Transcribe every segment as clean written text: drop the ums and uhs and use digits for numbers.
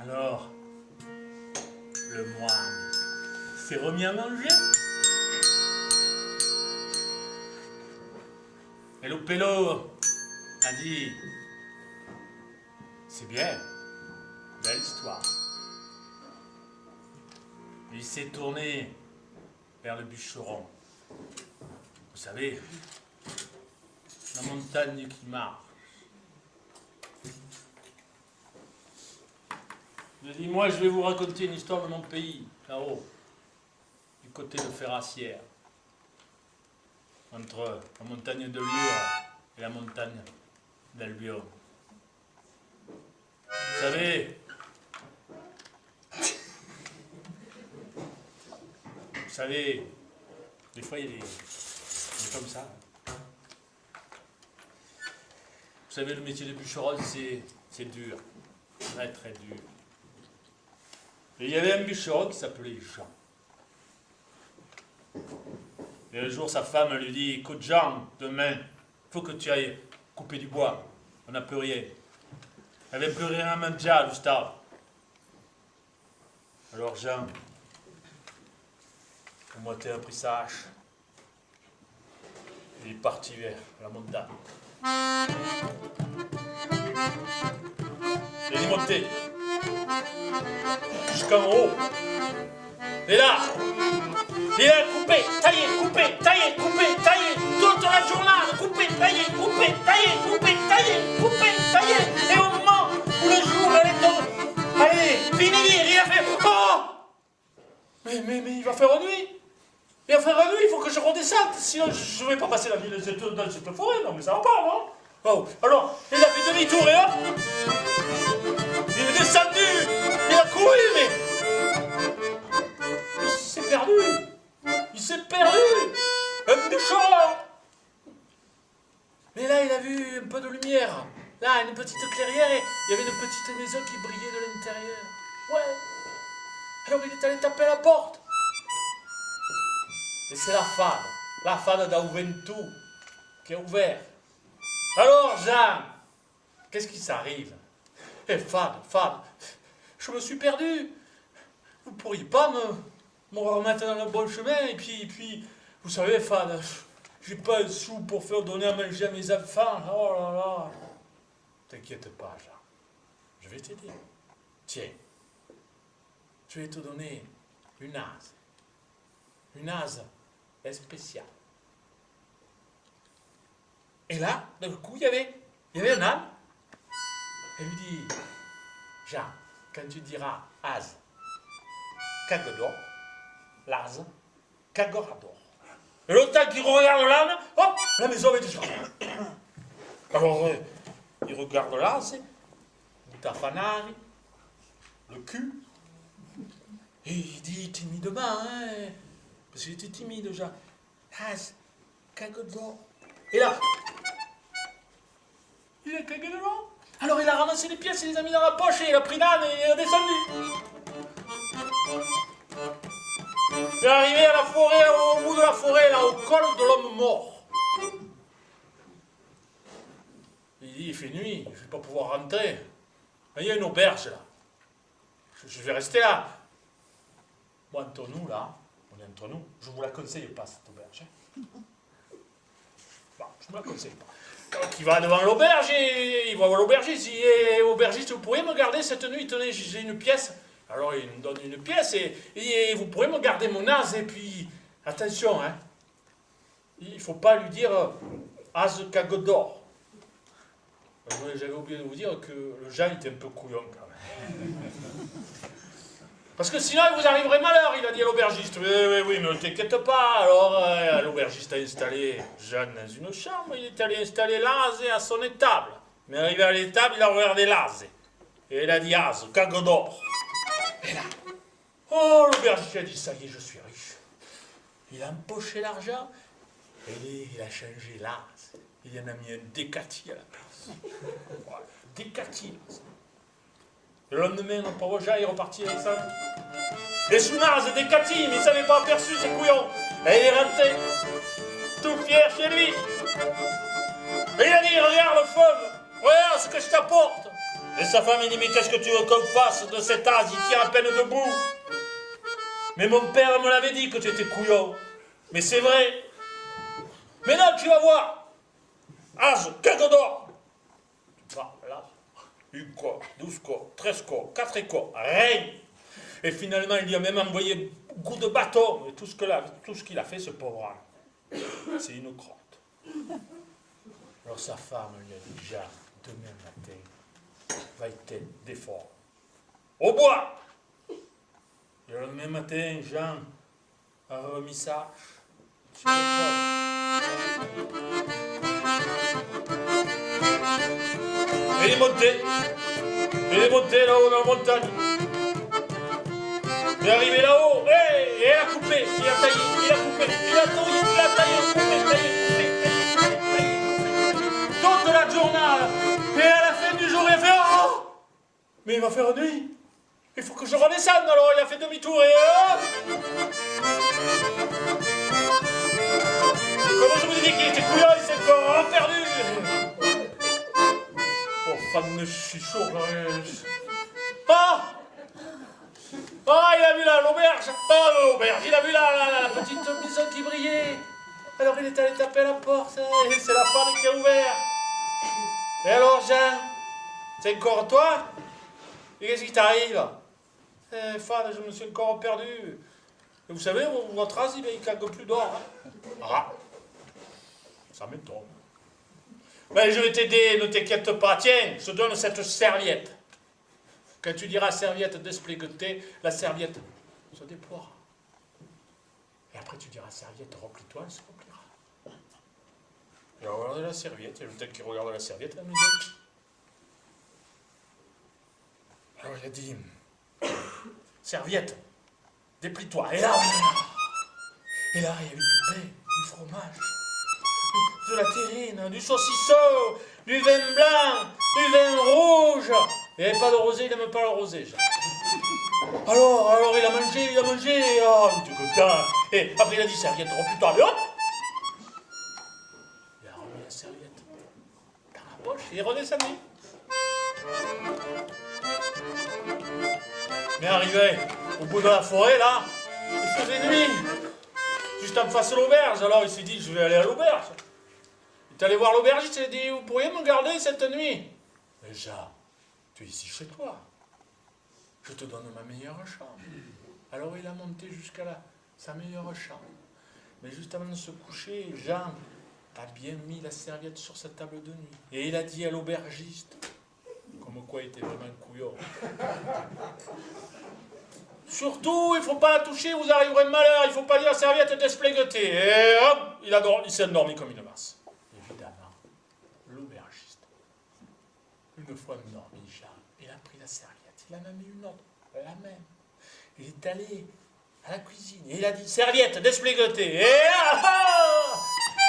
Alors, le moine s'est remis à manger. Et le pélo a dit, c'est bien, belle histoire. Il s'est tourné vers le bûcheron. Vous savez, la montagne qui marche. Il a dit, moi je vais vous raconter une histoire de mon pays, là-haut, du côté de Ferrassière, entre la montagne de Lure et la montagne d'Albion. Vous savez, des fois il est comme ça. Vous savez, le métier de bûcheron, c'est dur, très très dur. Et il y avait un bûcheron qui s'appelait Jean. Et un jour, sa femme lui dit, écoute Jean, demain, il faut que tu ailles couper du bois. On n'a plus rien. Il n'y avait plus rien à manger, Gustave. Alors Jean, au moitié a pris sa hache. Il est parti vers la montagne. Il est monté jusqu'en haut. Et là, il a coupé, taillé, toute la journée, coupé, taillé. Et au moment où le jour allait finir, il a fait oh! Mais il va faire nuit. Il faut que je redescende, sinon je ne vais pas passer la vie dans cette forêt, non mais ça va pas, non? Oh. Alors, il a fait demi-tour et hop, il est descendu, il a couru, mais il s'est perdu, un bûcheron. Mais là, il a vu un peu de lumière, là, une petite clairière, et il y avait une petite maison qui brillait de l'intérieur. Ouais. Alors il est allé taper à la porte. Et c'est la fade d'Auventou, qui est ouverte. Alors, Jean, qu'est-ce qui s'arrive? Eh, fade, je me suis perdu. Vous pourriez pas me remettre dans le bon chemin, et puis, vous savez, fade, j'ai pas un sou pour faire donner à manger à mes enfants. Oh là là. T'inquiète pas, Jean. Je vais t'aider. Tiens, je vais te donner une ase. Une ase spéciale. Et là, d'un coup, il y avait un âne. Elle lui dit, Jean, quand tu diras ase, cagodor, l'ase, cagorador. Et l'autre temps qu'il regarde l'âne, hop, la maison avait déjà. Alors, il regarde l'ase, il tafanari, le cul, et il dit timidement, hein, parce qu'il était timide déjà, ase, cagodor. Et là, il a cagué devant. Alors il a ramassé les pièces, il les a mis dans la poche et il a pris l'âne et il est descendu. Il est arrivé à la forêt, au bout de la forêt, là, au col de l'homme mort. Il dit, il fait nuit, je ne vais pas pouvoir rentrer. Mais il y a une auberge là. Je vais rester là. Moi, entre nous, là, on est entre nous, je ne vous la conseille pas, cette auberge. Bon, je ne me la conseille pas. Donc il va devant l'auberge et il va voir l'aubergiste. Il dit, aubergiste, vous pourriez me garder cette nuit, tenez, j'ai une pièce. Alors il me donne une pièce et vous pourrez me garder mon ase. Et puis, attention, hein, il ne faut pas lui dire ase cagodor. J'avais oublié de vous dire que le Jean était un peu couillon quand même. Parce que sinon il vous arriverait malheur, il a dit à l'aubergiste. Oui, mais ne t'inquiète pas. Alors l'aubergiste a installé Jeanne dans une chambre, il est allé installer l'ase à son étable. Mais arrivé à l'étable, il a regardé l'ase. Et il a dit ase, cagodor. Et là, oh, l'aubergiste a dit, ça y est, je suis riche. Il a empoché l'argent et il a changé l'ase. Il en a mis un décati à la place. Voilà, décati. Le lendemain, notre pauvre Jean est reparti avec ça. Et sous naze, des catines, il ne s'avait pas aperçu, ces couillons. Et il est rentré, tout fier chez lui. Et il a dit, regarde le feu, regarde ce que je t'apporte. Et sa femme, il dit, mais qu'est-ce que tu veux qu'on fasse de cet as? Il tient à peine debout. Mais mon père me l'avait dit que tu étais couillon. Mais c'est vrai. Mais non, tu vas voir. As, quelques d'or. Tu vois, là, 1 quoi, 12 quoi, 13 quoi, 4 quoi, rien. Et finalement, il lui a même envoyé beaucoup de bâtons. Et tout ce qu'il a fait, ce pauvre âne, c'est une crotte. Alors sa femme lui a dit, Jean, demain matin, va-t-elle d'effort au bois. Et le lendemain matin, Jean a remis ça sur l'épaule. Et il est monté là-haut dans la montagne. Il est arrivé là-haut, et il a coupé, il a taillé, il a coupé, il a taillé, il a taillé, coupé. Toute la journée, et à la fin du jour, il a fait oh, mais il va faire nuit. Il faut que je redescende, alors il a fait demi-tour et comment je vous ai dit qu'il était couillon, il s'est encore perdu. Oh, fan de chichot, ah! Ah, il a vu là l'auberge. Ah, l'auberge, il a vu là la petite maison qui brillait. Alors il est allé taper à la porte, et c'est la femme qui a ouvert. Et alors, Jean, c'est encore toi? Et qu'est-ce qui t'arrive? Fan, je me suis encore perdu. Et vous savez, votre as, il ne cague plus d'or. Hein? Ah, ça m'étonne. Mais je vais t'aider, ne t'inquiète pas. Tiens, je te donne cette serviette. Quand tu diras serviette despléguetée, la serviette se déploiera. Et après tu diras serviette, replie-toi, elle se repliera. Et on regarde la serviette, il y a le tel qui regarde la serviette, elle me dit. Alors il a dit, serviette, déplie-toi. Et là, il y avait du pain, du fromage, de la terrine, du saucisson, du vin blanc, du vin rouge. Il n'y avait pas de rosé, il n'aime pas le rosé. Alors il a mangé, oh, il était content. Et après il a dit serviette, replie-toi, et hop, il a remis la serviette dans la poche et il est redescendu. Mais arrivé au bout de la forêt, là, il faisait nuit, juste en face de l'auberge. Alors il s'est dit, je vais aller à l'auberge. Il est allé voir l'aubergiste, il s'est dit, vous pourriez me garder cette nuit? Déjà, tu es ici chez toi. Je te donne ma meilleure chambre. Alors il a monté jusqu'à sa meilleure chambre. Mais juste avant de se coucher, Jean a bien mis la serviette sur sa table de nuit. Et il a dit à l'aubergiste, comme quoi il était vraiment couillon. Surtout, il ne faut pas la toucher, vous arriverez de malheur, il ne faut pas dire serviette despléguetée. Et hop, il s'est endormi comme une masse. Évidemment, l'aubergiste, une fois endormi, Jean, il a pris la serviette, il en a mis une autre, la même. Il est allé à la cuisine et il a dit serviette despléguetée. Et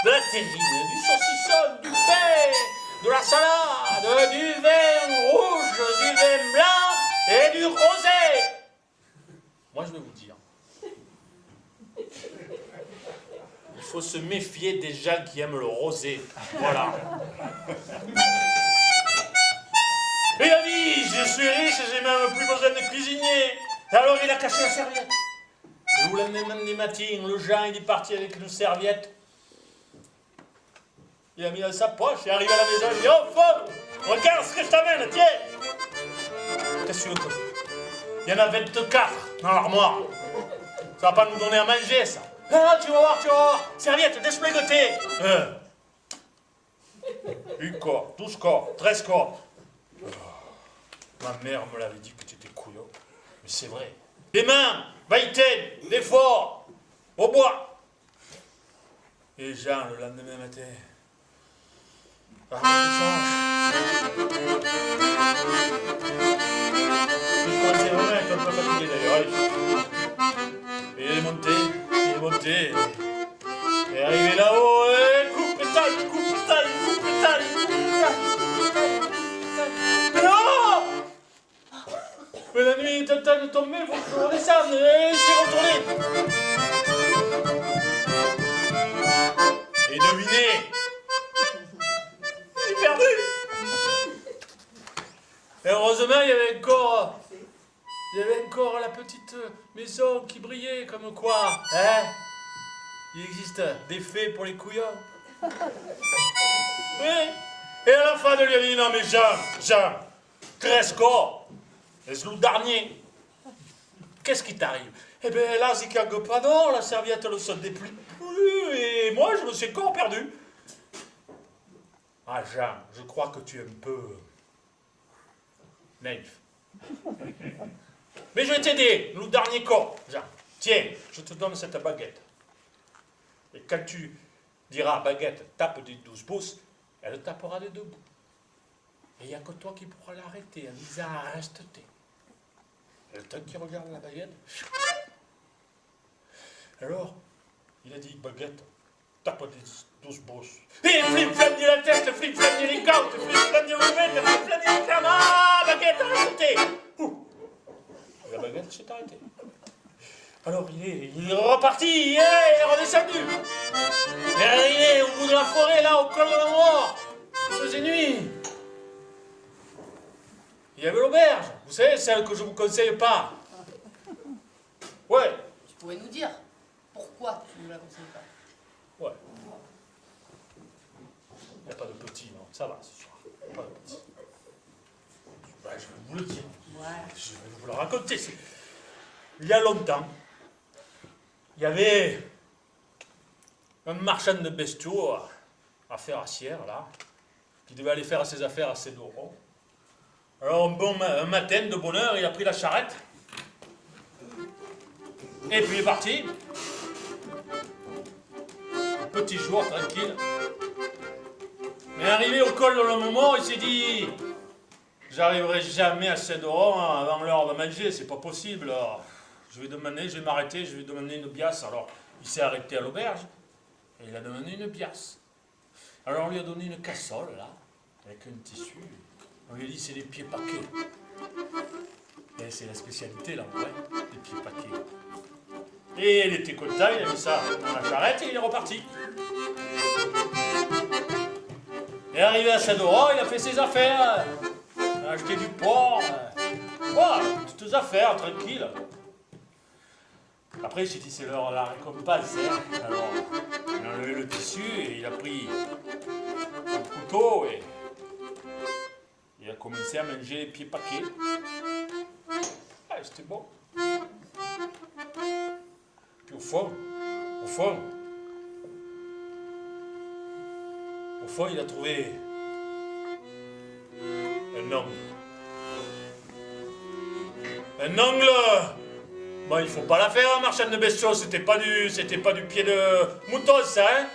de la terrine, du saucisson, du pain, de la salade, du vin rouge, du vin blanc et du rosé. Moi, je vais vous dire, il faut se méfier des gens qui aiment le rosé. Voilà. Il a dit, je suis riche, j'ai même plus besoin de cuisinier. Et alors, il a caché la serviette. Et le lendemain matin, le Jean, il est parti avec une serviette. Il a mis dans sa poche, il est arrivé à la maison, il dit, oh, Paul, regarde ce que je t'amène, tiens. Qu'est-ce que tu veux? Il y en a 24 dans l'armoire. Ça va pas nous donner à manger, ça. Ah, tu vas voir. Serviette, despléguetée. 1 corps, 12 corps, 13 corps. Oh. Ma mère me l'avait dit que tu étais couillon. Mais c'est vrai. Les mains, vaïten, l'effort, au bois. Et Jean, le lendemain matin, il commençait vraiment à être un peu fatigué d'ailleurs. Et il est monté. Et arrivé là-haut, coupe taille. Mais non! Mais la nuit est en train de tomber, il faut que je redescende. Et il s'est retourné. Et devinez, il est perdu. Et lendemain, il y avait encore la petite maison qui brillait, comme quoi, hein? Il existe des fées pour les couillons. Oui. Et à la fin, de lui a dit, non mais Jean, Cresco, et ce loup dernier, qu'est-ce qui t'arrive? Eh bien là, c'est qu'un pas la serviette ne se déplie plus, et moi, je me suis encore perdu. Ah Jean, je crois que tu es un peu naïf. Mais je vais t'aider, loup dernier corps, Jean. Tiens, je te donne cette baguette. Et quand tu diras, baguette, tape des 12 pouces, elle tapera des 2 bouts. Et il n'y a que toi qui pourras l'arrêter en disant, reste-t. Et le temps qui regarde la baguette. Alors, il a dit, baguette, tape des 12 pouces. Et flip-flap dit la tête, flip-flap dit les côtes, flip-flap dit le mètre, flip-flap dit les crânes. Ah, baguette, reste-t. La baguette s'est arrêtée. Alors il est reparti, il est redescendu. Il est arrivé au bout de la forêt, là, au col de la mort. Il faisait nuit. Il y avait l'auberge, vous savez, celle que je ne vous conseille pas. Ouais. Tu pourrais nous dire pourquoi tu ne nous la conseilles pas? Ouais. Il n'y a pas de petit, non, ça va ce soir. Il n'y a pas de petit. Ben, je vais vous le dire. Ouais. Je vais vous le raconter. Il y a longtemps, il y avait un marchand de bestiaux à Ferrassière, là, qui devait aller faire ses affaires à Sédoron. Alors, un matin, de bonne heure, il a pris la charrette, et puis il est parti. Un petit jour, tranquille. Mais arrivé au col de le moment, il s'est dit, j'arriverai jamais à Sédoron avant l'heure de manger, c'est pas possible. Alors, je vais m'arrêter, je vais demander une biasse. Alors, il s'est arrêté à l'auberge, et il a demandé une biasse. Alors, on lui a donné une cassole, là, avec un tissu. On lui a dit, c'est des pieds paquets. Et c'est la spécialité, là, en vrai, des pieds paquets. Et il était content, il a mis ça dans la charrette, et il est reparti. Et arrivé à Sédoron, il a fait ses affaires. Il a acheté du porc. Voilà, toutes les affaires, tranquille. Après, j'ai dit, c'est l'heure la récompense. Hein. Alors, il a enlevé le tissu et il a pris un couteau et il a commencé à manger les pieds paquets. Ah, c'était bon. Puis au fond, il a trouvé un ongle. Un ongle. Bon, il faut pas la faire, marchand de bestiaux, c'était pas du pied de mouton, ça, hein.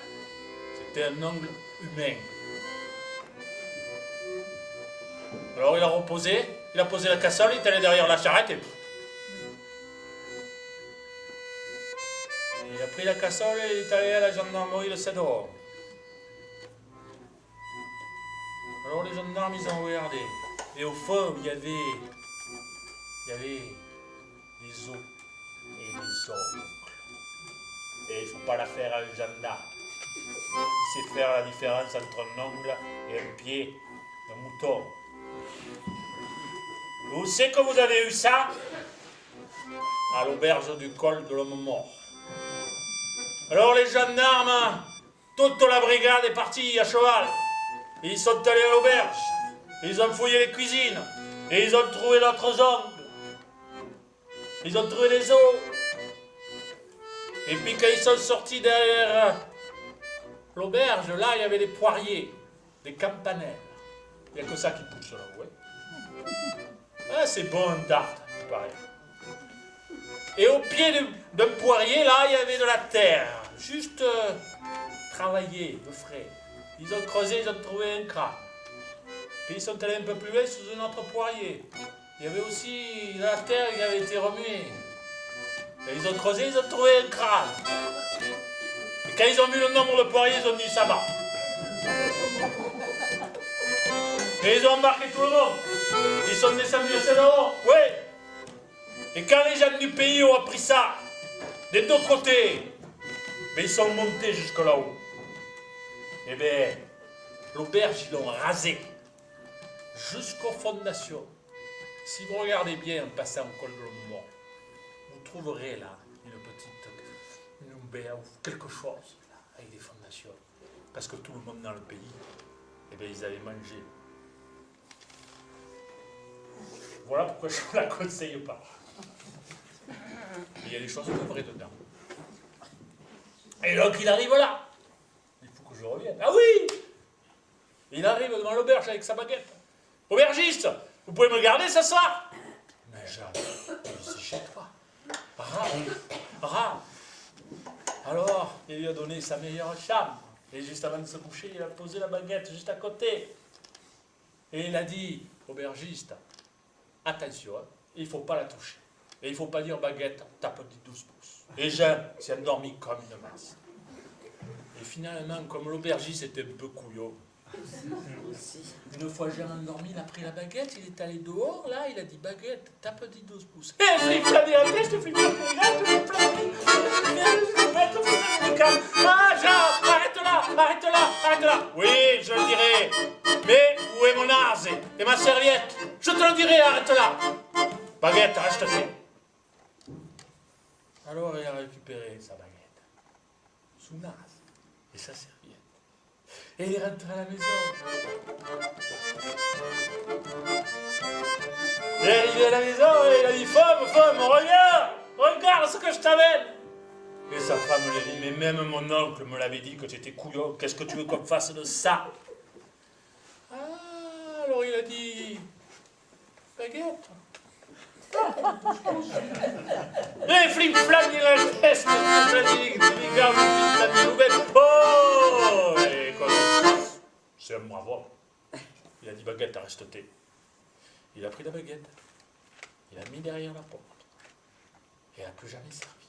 C'était un ongle humain. Alors il a posé la cassole, il est allé derrière la charrette et... Il a pris la cassole et il est allé à la gendarmerie de Sédoron. Alors les gendarmes, ils ont regardé. Et au fond, il y avait des os et des ongles. Et il ne faut pas la faire à un gendarme. Il sait faire la différence entre un ongle et un pied de mouton. Où c'est que vous avez eu ça? À l'auberge du col de l'homme mort. Alors les gendarmes, toute la brigade est partie à cheval. Ils sont allés à l'auberge. Ils ont fouillé les cuisines. Et ils ont trouvé d'autres ongles. Ils ont trouvé des os. Et puis quand ils sont sortis derrière l'auberge, là, il y avait des poiriers, des campanelles. Il n'y a que ça qui pousse là, ouais. Ah, c'est bon, un tarte, il paraît. Et au pied d'un poirier, là, il y avait de la terre. Juste travaillée, de frais. Ils ont creusé, ils ont trouvé un crâne. Puis ils sont allés un peu plus loin sous un autre poirier. Il y avait aussi de la terre qui avait été remuée. Et ils ont creusé, ils ont trouvé un crâne. Et quand ils ont vu le nombre de poiriers, ils ont dit ça va. Et ils ont embarqué tout le monde. Ils sont descendus à Sédoron, ouais. Et quand les gens du pays ont appris ça, des deux côtés, ben ils sont montés jusque là-haut. Eh bien, l'auberge, ils l'ont rasé jusqu'aux fondations. si vous regardez bien en passant au col de l'Homme-Mort, vous trouverez là une baie ou quelque chose, là, avec des fondations. Parce que tout le monde dans le pays, eh bien, ils avaient mangé. Voilà pourquoi je ne la conseille pas. Mais il y a des choses de vraies dedans. Et donc il arrive là. Il faut que je revienne. Ah oui! Il arrive devant l'auberge avec sa baguette. Aubergiste, vous pouvez me garder ce soir? Mais jamais. C'est chez toi. Rare. Alors, il lui a donné sa meilleure chambre. Et juste avant de se coucher, il a posé la baguette juste à côté. Et il a dit, aubergiste, attention, hein, il ne faut pas la toucher. Et il ne faut pas dire baguette, ta petite 12 pouces. Et Jean s'est endormi comme une masse. Et finalement, comme l'aubergiste était un peu couillon, une fois Jean endormi, il a pris la baguette, il est allé dehors, là, il a dit baguette, ta petite 12 pouces. Et flip la DLT, je te fais bien, ah Jean, arrête là. Oui, je le dirai. Mais où est mon arse et ma serviette? Je te le dirai, arrête là. Baguette, reste-t-il. Alors il a récupéré sa baguette, son arse et sa serviette. Et il est rentré à la maison. Il est arrivé à la maison et il a dit, femme, regarde ce que je t'amène. Et sa femme lui a dit, mais même mon oncle me l'avait dit que tu étais couillon, qu'est-ce que tu veux qu'on fasse de ça? Ah, alors il a dit, baguette. Et flim-flam, il a le test, oh, et comme c'est un bravo. Il a dit baguette, reste-t-il. Il a pris la baguette, il l'a mis derrière la porte, et il n'a plus jamais servi.